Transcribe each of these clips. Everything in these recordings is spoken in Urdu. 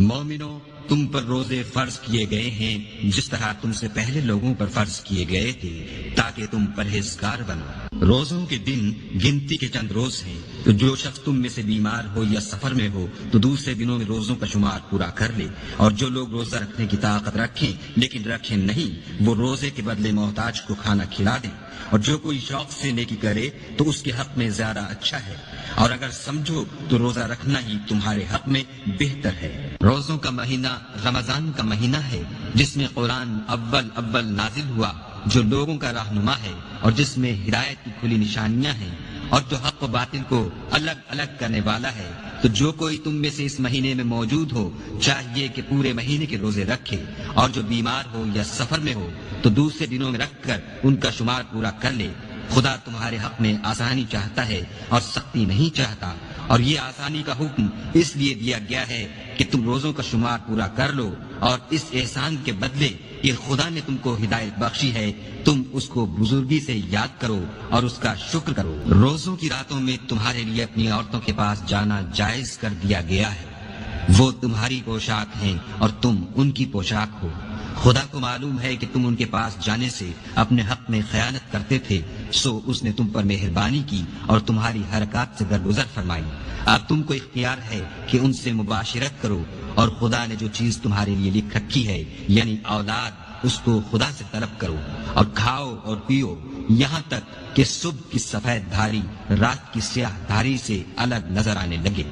مومنو، تم پر روزے فرض کیے گئے ہیں جس طرح تم سے پہلے لوگوں پر فرض کیے گئے تھے تاکہ تم پرہیزگار بنو۔ روزوں کے دن گنتی کے چند روز ہیں، تو جو شخص تم میں سے بیمار ہو یا سفر میں ہو تو دوسرے دنوں میں روزوں کا شمار پورا کر لے، اور جو لوگ روزہ رکھنے کی طاقت رکھیں لیکن رکھیں نہیں، وہ روزے کے بدلے محتاج کو کھانا کھلا دیں، اور جو کوئی شوق سے نیکی کرے تو اس کے حق میں زیادہ اچھا ہے، اور اگر سمجھو تو روزہ رکھنا ہی تمہارے حق میں بہتر ہے۔ روزوں کا مہینہ رمضان کا مہینہ ہے جس میں قرآن اول نازل ہوا، جو لوگوں کا رہنما ہے اور جس میں ہدایت کی کھلی نشانیاں ہیں، اور جو حق و باطل کو الگ الگ کرنے والا ہے۔ تو جو کوئی تم میں سے اس مہینے میں موجود ہو چاہیے کہ پورے مہینے کے روزے رکھے، اور جو بیمار ہو یا سفر میں ہو تو دوسرے دنوں میں رکھ کر ان کا شمار پورا کر لے۔ خدا تمہارے حق میں آسانی چاہتا ہے اور سختی نہیں چاہتا، اور یہ آسانی کا حکم اس لیے دیا گیا ہے کہ تم روزوں کا شمار پورا کر لو، اور اس احسان کے بدلے کہ خدا نے تم کو ہدایت بخشی ہے تم اس کو بزرگی سے یاد کرو اور اس کا شکر کرو۔ روزوں کی راتوں میں تمہارے لیے اپنی عورتوں کے پاس جانا جائز کر دیا گیا ہے، وہ تمہاری پوشاک ہیں اور تم ان کی پوشاک ہو۔ خدا کو معلوم ہے کہ تم ان کے پاس جانے سے اپنے حق میں خیانت کرتے تھے، سو اس نے تم پر مہربانی کی اور تمہاری حرکات سے درگزر فرمائی۔ اب تم کو اختیار ہے کہ ان سے مباشرت کرو، اور خدا نے جو چیز تمہارے لیے لکھ رکھی ہے یعنی اولاد، اس کو خدا سے طلب کرو، اور کھاؤ اور پیو یہاں تک کہ صبح کی سفید دھاری رات کی سیاہ دھاری سے الگ نظر آنے لگے،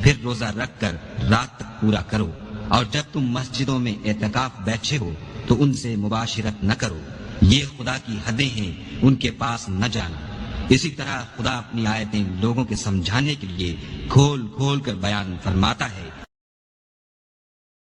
پھر روزہ رکھ کر رات تک پورا کرو، اور جب تم مسجدوں میں اعتکاف بیٹھے ہو تو ان سے مباشرت نہ کرو، یہ خدا کی حدیں ہیں، ان کے پاس نہ جانا۔ اسی طرح خدا اپنی آیتیں لوگوں کے سمجھانے کے لیے کھول کھول کر بیان فرماتا ہے